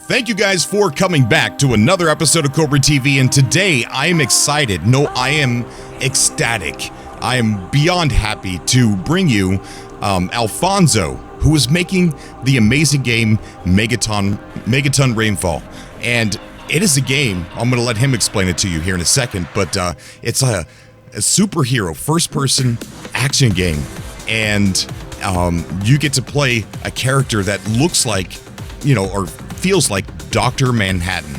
Thank you guys for coming back to another episode of Cobra TV, and today I am excited. No, I am ecstatic. I am beyond happy to bring you Alfonso, who is making the amazing game Megaton Rainfall. And it is a game, I'm going to let him explain it to you here in a second, but it's a superhero first-person action game. And you get to play a character that looks like, or feels like Dr. Manhattan.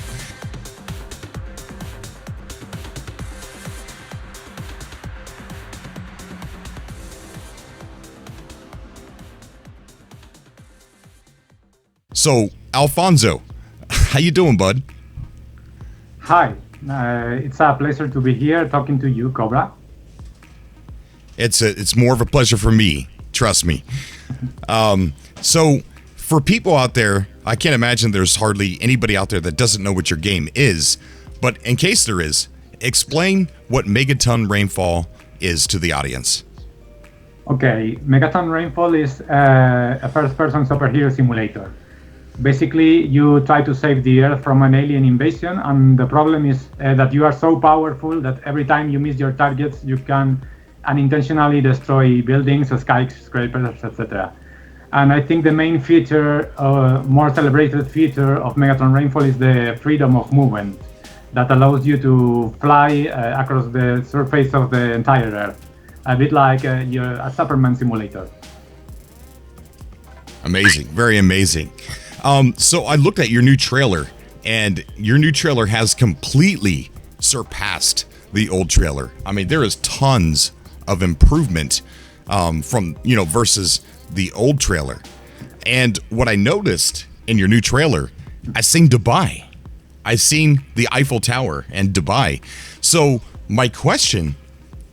So, Alfonso, how you doing, bud? Hi, it's a pleasure to be here talking to you, Cobra. It's more of a pleasure for me, trust me. So, for people out there, I can't imagine there's hardly anybody out there that doesn't know what your game is, but in case there is, explain what Megaton Rainfall is to the audience. Okay, Megaton Rainfall is a first-person superhero simulator. Basically, you try to save the Earth from an alien invasion, and the problem is that you are so powerful that every time you miss your targets, you can unintentionally destroy buildings, skyscrapers, etc. And I think the main feature, more celebrated feature of Megaton Rainfall is the freedom of movement that allows you to fly across the surface of the entire Earth, a bit like a Superman simulator. Amazing, very amazing. So I looked at your new trailer, and your new trailer has completely surpassed the old trailer. I mean, there is tons of improvement from, versus the old trailer. And what I noticed in your new trailer, I seen Dubai. I seen the Eiffel Tower and Dubai. So my question,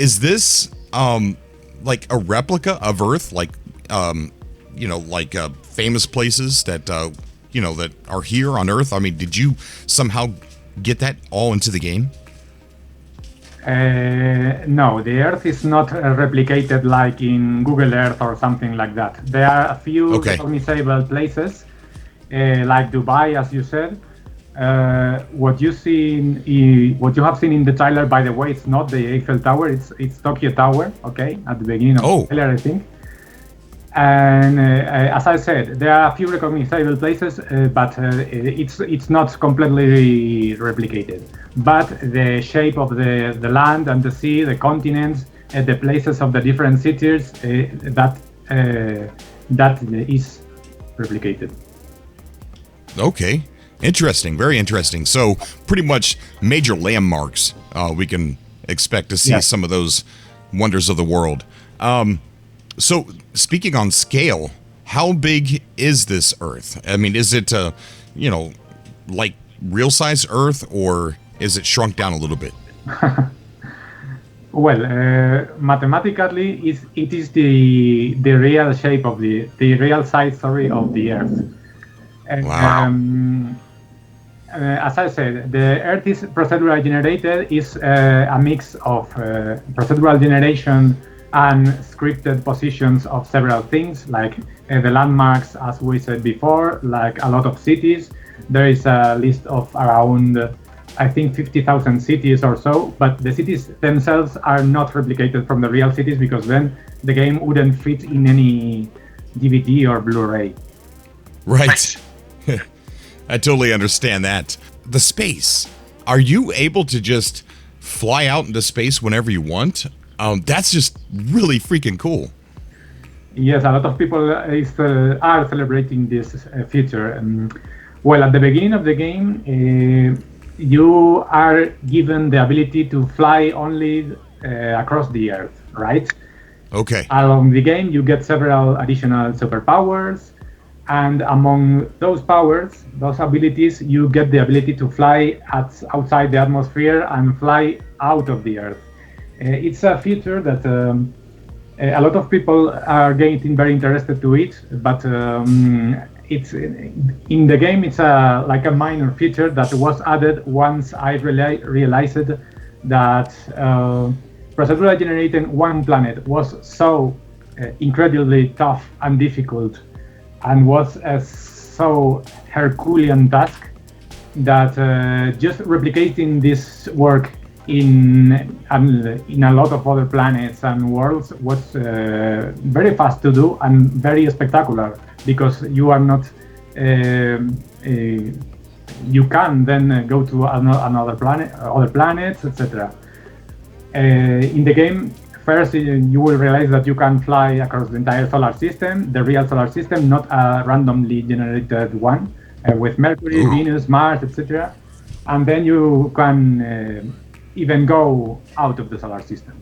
is this like a replica of Earth, like famous places that that are here on Earth? I mean, did you somehow get that all into the game? No, the Earth is not replicated like in Google Earth or something like that. There are a few recognizable places, like Dubai, as you said. What you have seen in the trailer, by the way, it's not the Eiffel Tower, it's Tokyo Tower. Okay, at the beginning of the trailer, I think. And as I said, there are a few recognizable places, but it's not completely replicated. But the shape of the land and the sea, the continents, the places of the different cities, that is replicated. Okay, interesting, very interesting. So pretty much major landmarks, we can expect to see some of those wonders of the world. So speaking on scale, how big is this Earth? I mean, is it, like real size Earth, or is it shrunk down a little bit? Well, mathematically, it is the real shape of the real size, of the Earth. Wow. As I said, the Earth is procedural generated, is a mix of procedural generation and scripted positions of several things, like the landmarks, as we said before, like a lot of cities. There is a list of around, I think, 50,000 cities or so, but the cities themselves are not replicated from the real cities, because then the game wouldn't fit in any DVD or Blu-ray. Right. I totally understand that. The space. Are you able to just fly out into space whenever you want? That's just really freaking cool. Yes, a lot of people are celebrating this feature. Well, at the beginning of the game, you are given the ability to fly only across the Earth, right? Okay. Along the game, you get several additional superpowers, and among those powers, those abilities, you get the ability to fly outside the atmosphere and fly out of the Earth. It's a feature that a lot of people are getting very interested to it, but it's in the game. It's like a minor feature that was added once I realized that procedurally generating one planet was so incredibly tough and difficult, and was so Herculean task that just replicating this work in a lot of other planets and worlds was very fast to do and very spectacular, because you are not you can then go to another planet, other planets, etc. In the game, first you will realize that you can fly across the entire solar system, the real solar system, not a randomly generated one, with Mercury, Venus, Mars, etc. And then you can even go out of the solar system.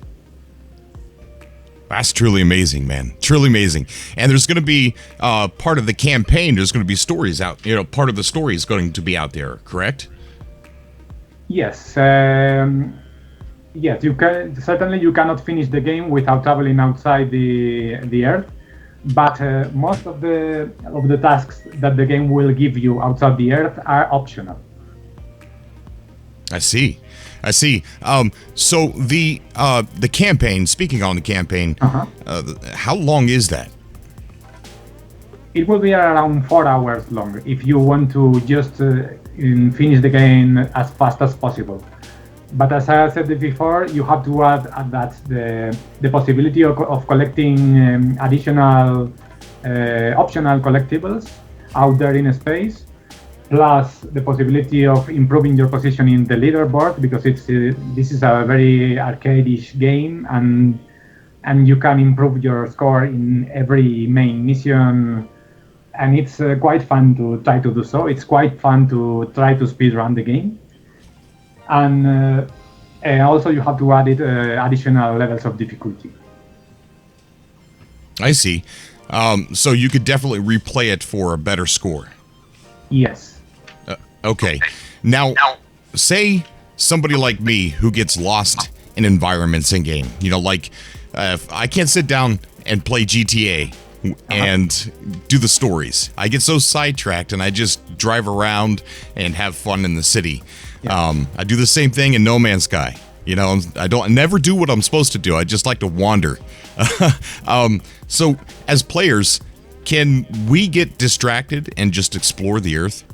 That's truly amazing, man. Truly amazing. And there's going to be part of the campaign, there's going to be stories out, part of the story is going to be out there, correct? Yes. Yes, you can. Certainly you cannot finish the game without traveling outside the Earth, but most of the tasks that the game will give you outside the Earth are optional. I see. So the campaign, speaking on the campaign, how long is that? It will be around 4 hours long if you want to just finish the game as fast as possible. But as I said before, you have to add that the possibility of collecting additional optional collectibles out there in space, plus the possibility of improving your position in the leaderboard, because this is a very arcade-ish game, and you can improve your score in every main mission, and it's quite fun to try to do so. It's quite fun to try to speedrun the game. And also you have to add additional levels of difficulty. I see. So you could definitely replay it for a better score. Yes. Okay. Now, say somebody like me who gets lost in environments in game. Like I can't sit down and play GTA and do the stories. I get so sidetracked and I just drive around and have fun in the city. Yeah. I do the same thing in No Man's Sky. I never do what I'm supposed to do. I just like to wander. So as players, can we get distracted and just explore the Earth?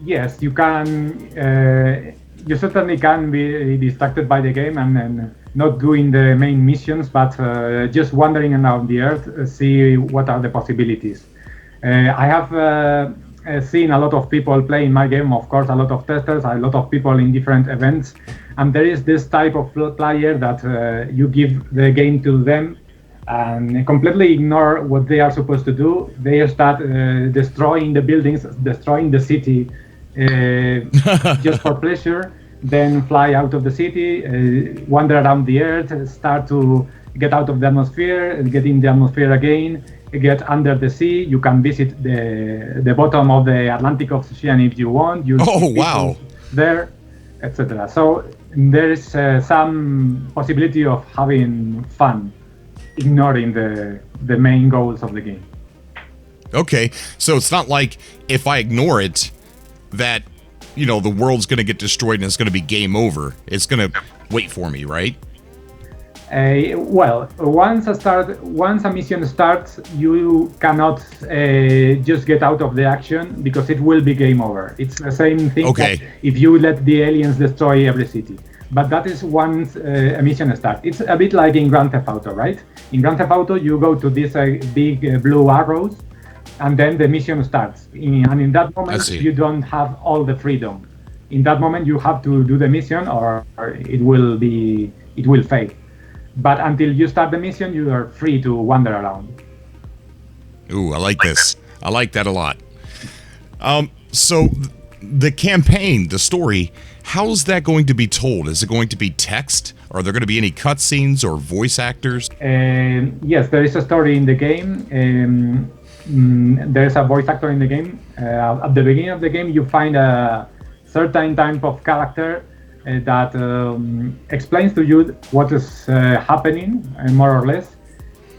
Yes, you can. You certainly can be distracted by the game and not doing the main missions, but just wandering around the Earth, see what are the possibilities. I have seen a lot of people playing my game, of course, a lot of testers, a lot of people in different events, and there is this type of player that you give the game to them and completely ignore what they are supposed to do. They start destroying the buildings, destroying the city just for pleasure, then fly out of the city, wander around the Earth, start to get out of the atmosphere, get in the atmosphere again, get under the sea. You can visit the bottom of the Atlantic Ocean if you want. Wow! There, etc. So there is some possibility of having fun, ignoring the main goals of the game. Okay, so it's not like if I ignore it, that the world's going to get destroyed and it's going to be game over. It's going to wait for me, right? Well, once a mission starts, you cannot just get out of the action, because it will be game over. It's the same thing. Okay. If you let the aliens destroy every city. But that is once a mission starts. It's a bit like in Grand Theft Auto, right? In Grand Theft Auto, you go to these big blue arrows, and then the mission starts. And in that moment, you don't have all the freedom. In that moment, you have to do the mission, or it will fail. But until you start the mission, you are free to wander around. Ooh, I like this. I like that a lot. So the campaign, the story, how's that going to be told? Is it going to be text? Are there going to be any cutscenes or voice actors? Yes, there is a story in the game. There is a voice actor in the game. At the beginning of the game, you find a certain type of character that explains to you what is happening, more or less.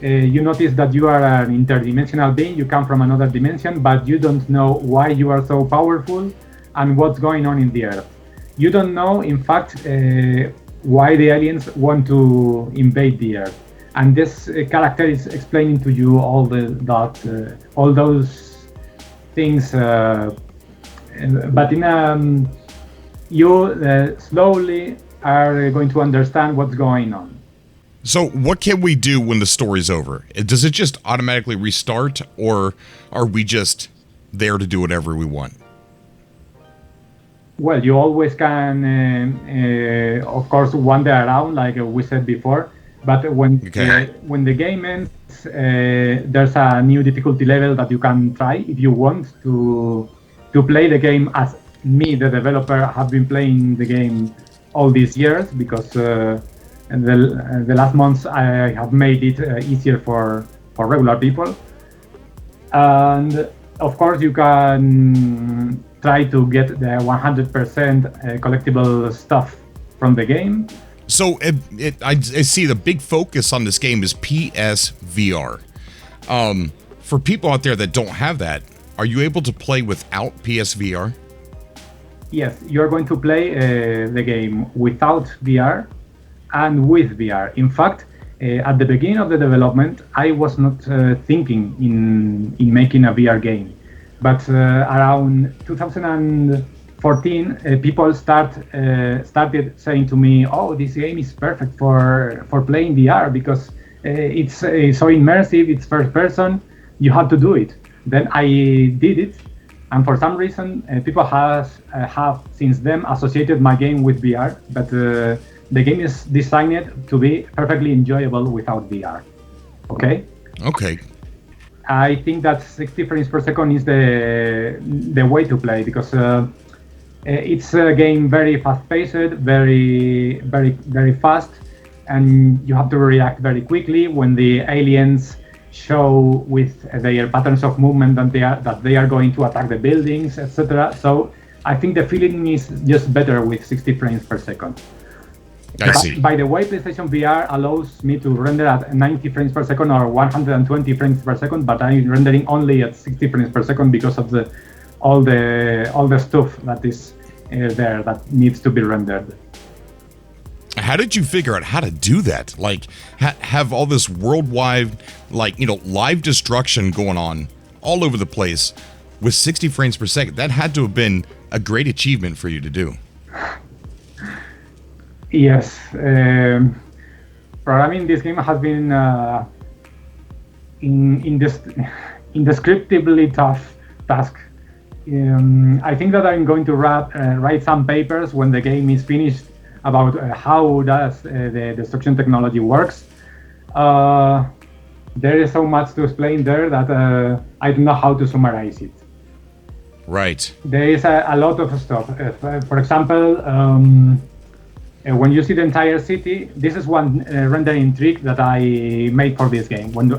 You notice that you are an interdimensional being, you come from another dimension, but you don't know why you are so powerful and what's going on in the Earth. You don't know, in fact, why the aliens want to invade the Earth. And this character is explaining to you all those things, but you slowly are going to understand what's going on. So what can we do when the story's over? Does it just automatically restart, or are we just there to do whatever we want? Well, you always can, of course, wander around, like we said before. But when the game ends, there's a new difficulty level that you can try if you want to play the game as me, the developer, have been playing the game all these years, because in the last months I have made it easier for regular people. And of course, you can try to get the 100% collectible stuff from the game. So I see the big focus on this game is PSVR. For people out there that don't have that, are you able to play without PSVR? Yes, you're going to play the game without VR and with VR. In fact, at the beginning of the development, I was not thinking in making a VR game. But around 2014, people started saying to me, "Oh, this game is perfect for playing VR because it's so immersive. It's first person. You have to do it." Then I did it, and for some reason, people have since then associated my game with VR. But the game is designed to be perfectly enjoyable without VR. Okay. Okay. I think that 60 frames per second is the way to play, because it's a game very fast-paced, very fast, and you have to react very quickly when the aliens show with their patterns of movement that they are going to attack the buildings, etc. So I think the feeling is just better with 60 frames per second. I see. By the way, PlayStation VR allows me to render at 90 frames per second or 120 frames per second, but I'm rendering only at 60 frames per second because of all the stuff that is there that needs to be rendered. How did you figure out how to do that? Like, have all this worldwide, live destruction going on all over the place with 60 frames per second? That had to have been a great achievement for you to do. Yes, programming this game has been indescriptibly tough task. I think that I'm going to write some papers when the game is finished about how does the destruction technology works. There is so much to explain there that I don't know how to summarize it. Right. There is a lot of stuff. For example, when you see the entire city, this is one rendering trick that I made for this game. When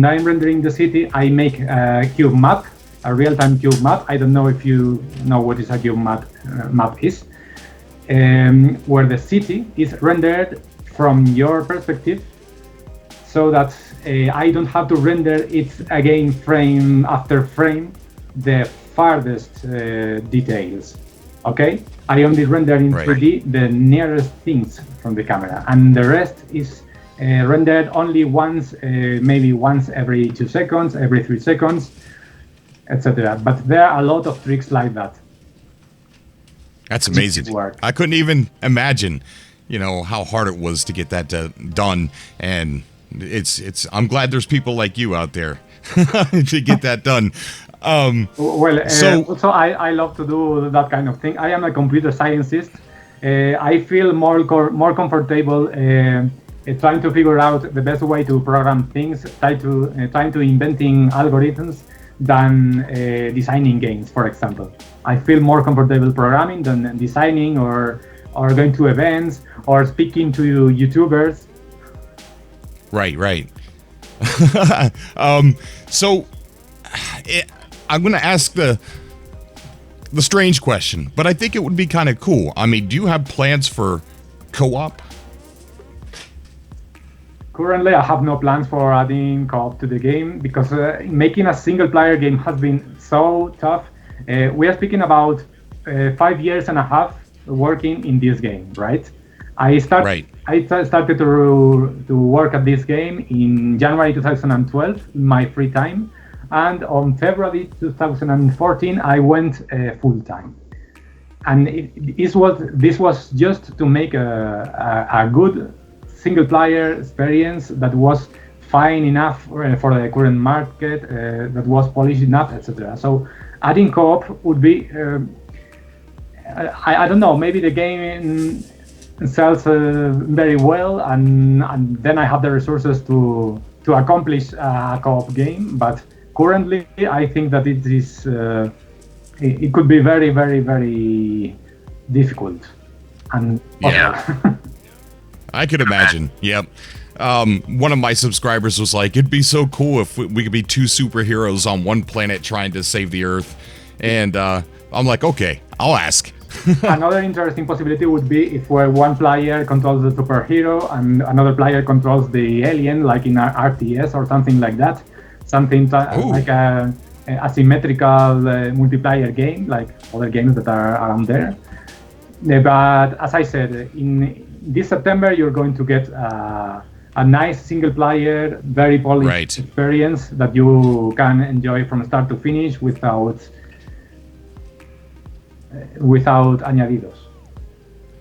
I'm rendering the city, I make a cube map, a real-time cube map. I don't know if you know what is a cube map is, where the city is rendered from your perspective, so that I don't have to render it again frame after frame, the farthest details. Okay, I only render in 3D the nearest things from the camera, and the rest is rendered only once, maybe once every 2 seconds, every 3 seconds, etc. But there are a lot of tricks like that. That's amazing. I couldn't even imagine, how hard it was to get that done, and I'm glad there's people like you out there to get that done. Also I love to do that kind of thing. I am a computer scientist. I feel more comfortable trying to figure out the best way to program things, trying to inventing algorithms than designing games, for example. I feel more comfortable programming than designing or going to events or speaking to YouTubers. Right. I'm going to ask the strange question, but I think it would be kind of cool. I mean, do you have plans for co-op? Currently, I have no plans for adding co-op to the game because making a single-player game has been so tough. We are speaking about 5 years and a half working in this game, right? I started to work at this game in January 2012 in my free time. And on February 2014, I went full time. And this was just to make a good single player experience that was fine enough for the current market, that was polished enough, etc. So adding co-op would be, I don't know, maybe the game sells very well, and then I have the resources to accomplish a co-op game. But currently, I think that it is it could be very, very, very difficult. And I could imagine. Yep. One of my subscribers was like, it'd be so cool if we could be two superheroes on one planet trying to save the Earth. And I'm like, okay, I'll ask. Another interesting possibility would be if one player controls the superhero and another player controls the alien, like in RTS or something like that. Something like a asymmetrical multiplayer game, like other games that are around there. But as I said, in this September, you're going to get a nice single-player, very polished experience that you can enjoy from start to finish without añadidos.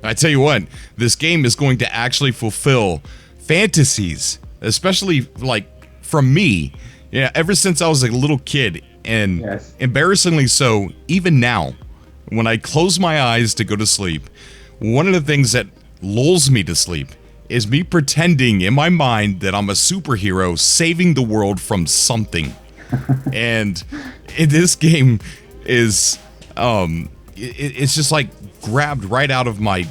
I tell you what, this game is going to actually fulfill fantasies, especially like from me. Yeah, ever since I was a little kid, and embarrassingly so, even now, when I close my eyes to go to sleep, one of the things that lulls me to sleep is me pretending in my mind that I'm a superhero saving the world from something. And this game is, it's just like grabbed right out of my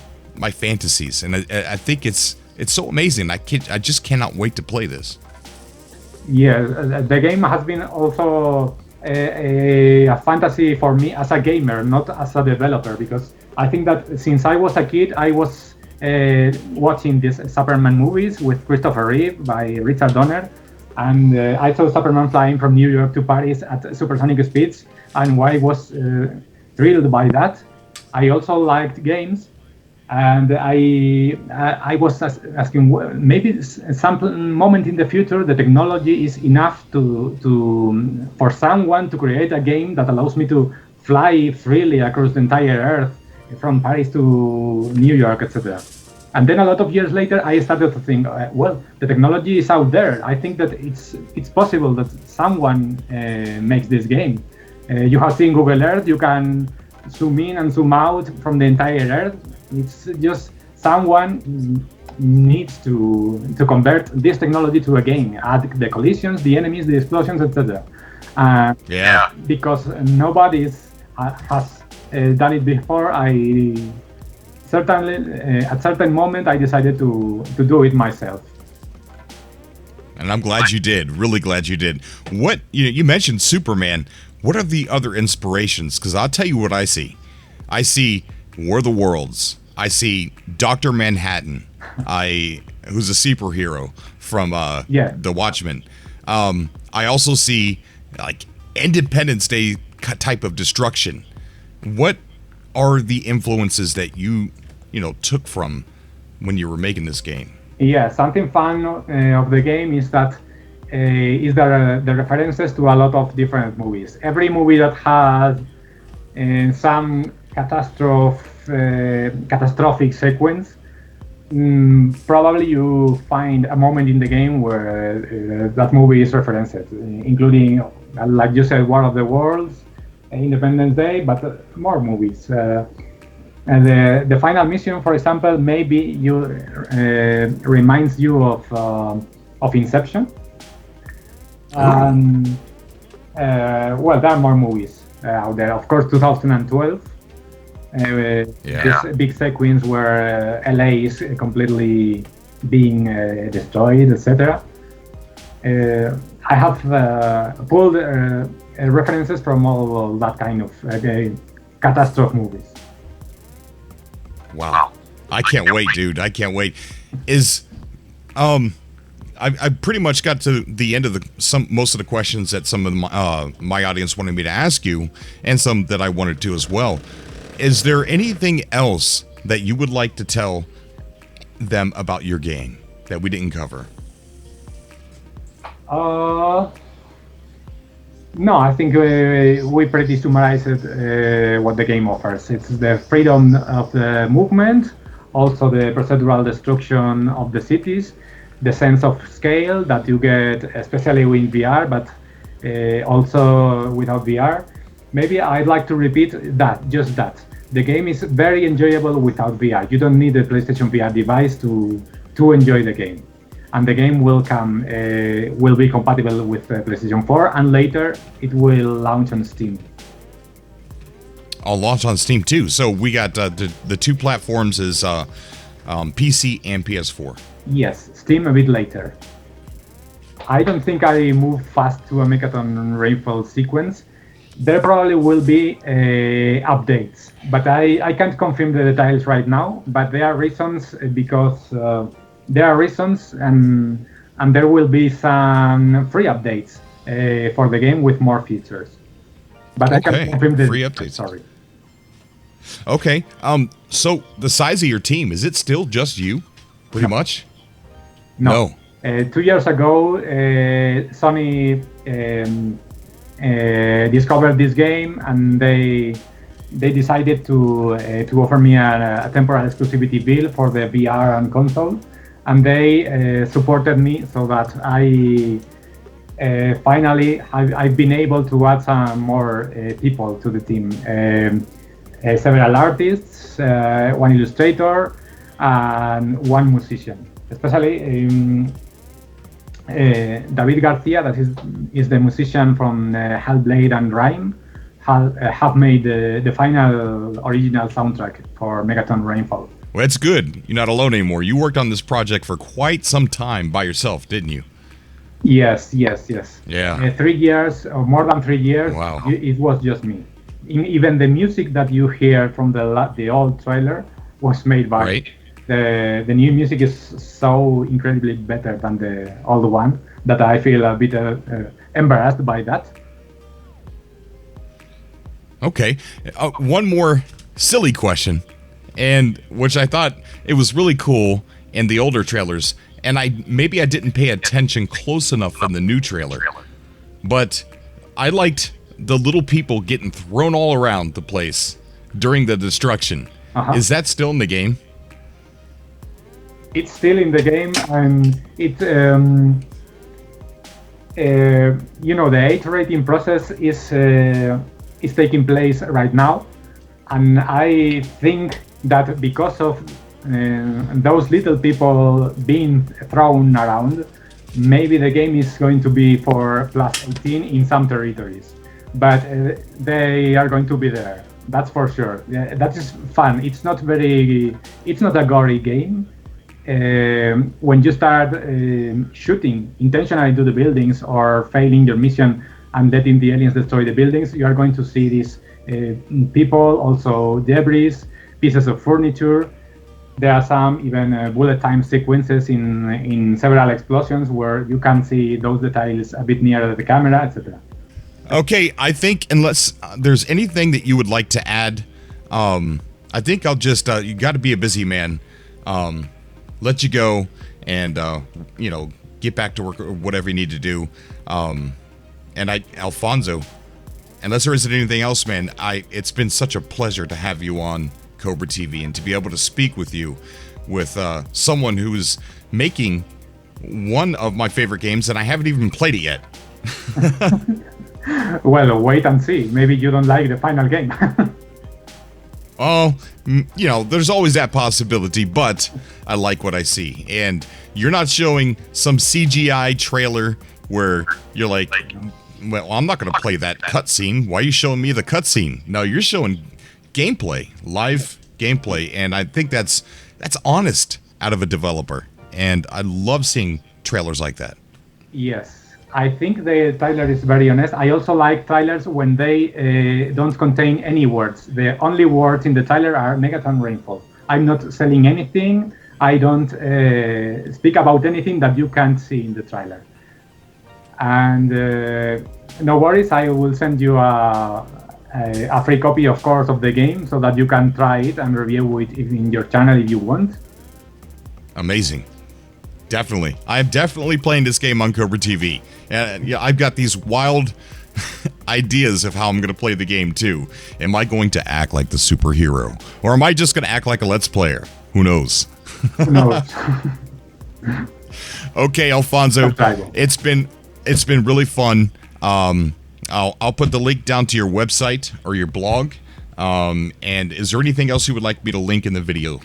fantasies, and I think it's so amazing. I just cannot wait to play this. Yeah, the game has been also a fantasy for me as a gamer, not as a developer, because I think that since I was a kid, I was watching these Superman movies with Christopher Reeve by Richard Donner, and I saw Superman flying from New York to Paris at supersonic speeds, and I was thrilled by that. I also liked games, and I was asking, maybe some moment in the future the technology is enough for someone to create a game that allows me to fly freely across the entire Earth, from Paris to New York, etc. And then a lot of years later, I started to think, well, the technology is out there. I think that it's possible that someone makes this game. You have seen Google Earth. You can zoom in and zoom out from the entire Earth. It's just someone needs to convert this technology to a game, add the collisions, the enemies, the explosions, etc. Because nobody has done it before, I certainly at certain moment I decided to do it myself. And I'm glad you did. Really glad you did. What you mentioned Superman. What are the other inspirations? Because I'll tell you what I see. I see War of the Worlds. I see Dr. Manhattan, who's a superhero from The Watchmen. I also see like Independence Day type of destruction. What are the influences that you took from when you were making this game? Yeah, something fun of the game is that the references to a lot of different movies. Every movie that has some catastrophic sequence, probably you find a moment in the game where that movie is referenced, including, like you said, War of the Worlds, Independence Day, but more movies. And the final mission, for example, maybe reminds you of Inception. Well, there are more movies out there. Of course, 2012. This big sequence where LA is completely being destroyed, etc. I have pulled references from all that kind of catastrophe movies. Wow. I can't wait, dude. I can't wait. I pretty much got to the end of most of the questions that some of my audience wanted me to ask you, and some that I wanted to as well. Is there anything else that you would like to tell them about your game that we didn't cover? No, I think we pretty summarized what the game offers. It's the freedom of the movement, also the procedural destruction of the cities, the sense of scale that you get, especially with VR, but also without VR. Maybe I'd like to repeat that, just that. The game is very enjoyable without VR. You don't need a PlayStation VR device to enjoy the game. And the game will will be compatible with PlayStation 4, and later it will launch on Steam. I'll launch on Steam too. So we got the two platforms is PC and PS4. Yes, Steam a bit later. I don't think I move fast to a Megaton Rainfall sequence. There probably will be updates, but I can't confirm the details right now. But there are reasons because. There are reasons, and there will be some free updates for the game with more features. But I can't confirm the free updates. Sorry. Okay. So the size of your team, is it still just you, pretty much? No. 2 years ago, Sony discovered this game, and they decided to offer me a temporary exclusivity deal for the VR and console. And they supported me so that I finally I've been able to add some more people to the team. Several artists, one illustrator, and one musician. Especially David Garcia, that is the musician from Hellblade and Rhyme, have made the final original soundtrack for Megaton Rainfall. Well, that's good. You're not alone anymore. You worked on this project for quite some time by yourself, didn't you? Yes. Yeah. 3 years, or more than 3 years. Wow. It was just me. Even the music that you hear from the old trailer was made by. Right. The new music is so incredibly better than the old one that I feel a bit embarrassed by that. Okay. One more silly question. And which I thought it was really cool in the older trailers, and maybe I didn't pay attention close enough in the new trailer, but I liked the little people getting thrown all around the place during the destruction. Is that still in the game? It's still in the game, and it the iterating process is taking place right now, and I think that because of those little people being thrown around, maybe the game is going to be for +18 in some territories, but they are going to be there. That's for sure. That is fun. It's not a gory game. When you start shooting intentionally into the buildings or failing your mission and letting the aliens destroy the buildings, you are going to see these people, also debris, pieces of furniture. There are some even bullet time sequences in several explosions where you can see those details a bit nearer the camera, etc. Okay, I think unless there's anything that you would like to add, I think I'll just, you got to be a busy man, let you go and, get back to work or whatever you need to do. And Alfonso, unless there isn't anything else, man, it's been such a pleasure to have you on Cobra TV and to be able to speak with you, with someone who's making one of my favorite games, and I haven't even played it yet. Well, wait and see. Maybe you don't like the final game. Oh, there's always that possibility, but I like what I see. And you're not showing some CGI trailer where you're like, well, I'm not going to play that cutscene. Why are you showing me the cutscene? No, you're showing gameplay, live gameplay, and I think that's honest out of a developer. And I love seeing trailers like that. Yes. I think the trailer is very honest. I also like trailers when they don't contain any words. The only words in the trailer are Megaton Rainfall. I'm not selling anything. I don't speak about anything that you can't see in the trailer. And no worries, I will send you a free copy, of course, of the game so that you can try it and review it in your channel if you want. Amazing. Definitely. I'm definitely playing this game on Cobra TV. And I've got these wild ideas of how I'm going to play the game too. Am I going to act like the superhero? Or am I just going to act like a Let's Player? Who knows? Who knows? Okay, Alfonso, it's been really fun. I'll put the link down to your website or your blog. And is there anything else you would like me to link in the video?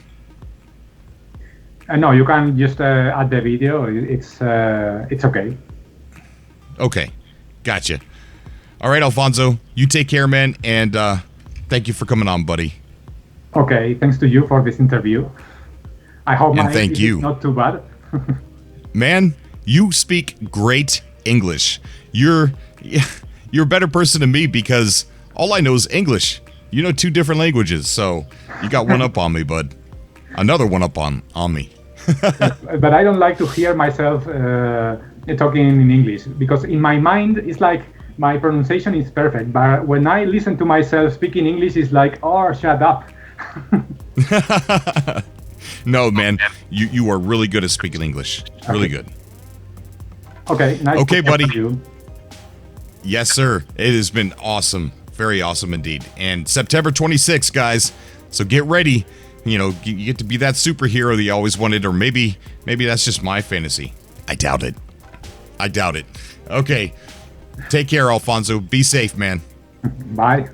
No, you can just add the video. It's okay. Okay, gotcha. All right, Alfonso, you take care, man, and thank you for coming on, buddy. Okay, thanks to you for this interview. I hope my English is not too bad. Man, you speak great English. You're a better person than me because all I know is English. You know 2 different languages, so you got one up on me, bud. Another one up on me. But I don't like to hear myself talking in English because in my mind it's like my pronunciation is perfect, but when I listen to myself speaking English, it's like, oh, shut up. No, man, you are really good at speaking English. Really good. Okay, nice. Okay, buddy. You. Yes, sir. It has been awesome. Very awesome indeed. And September 26th, guys. So get ready. You know, you get to be that superhero that you always wanted, or maybe that's just my fantasy. I doubt it. I doubt it. Okay. Take care, Alfonso. Be safe, man. Bye.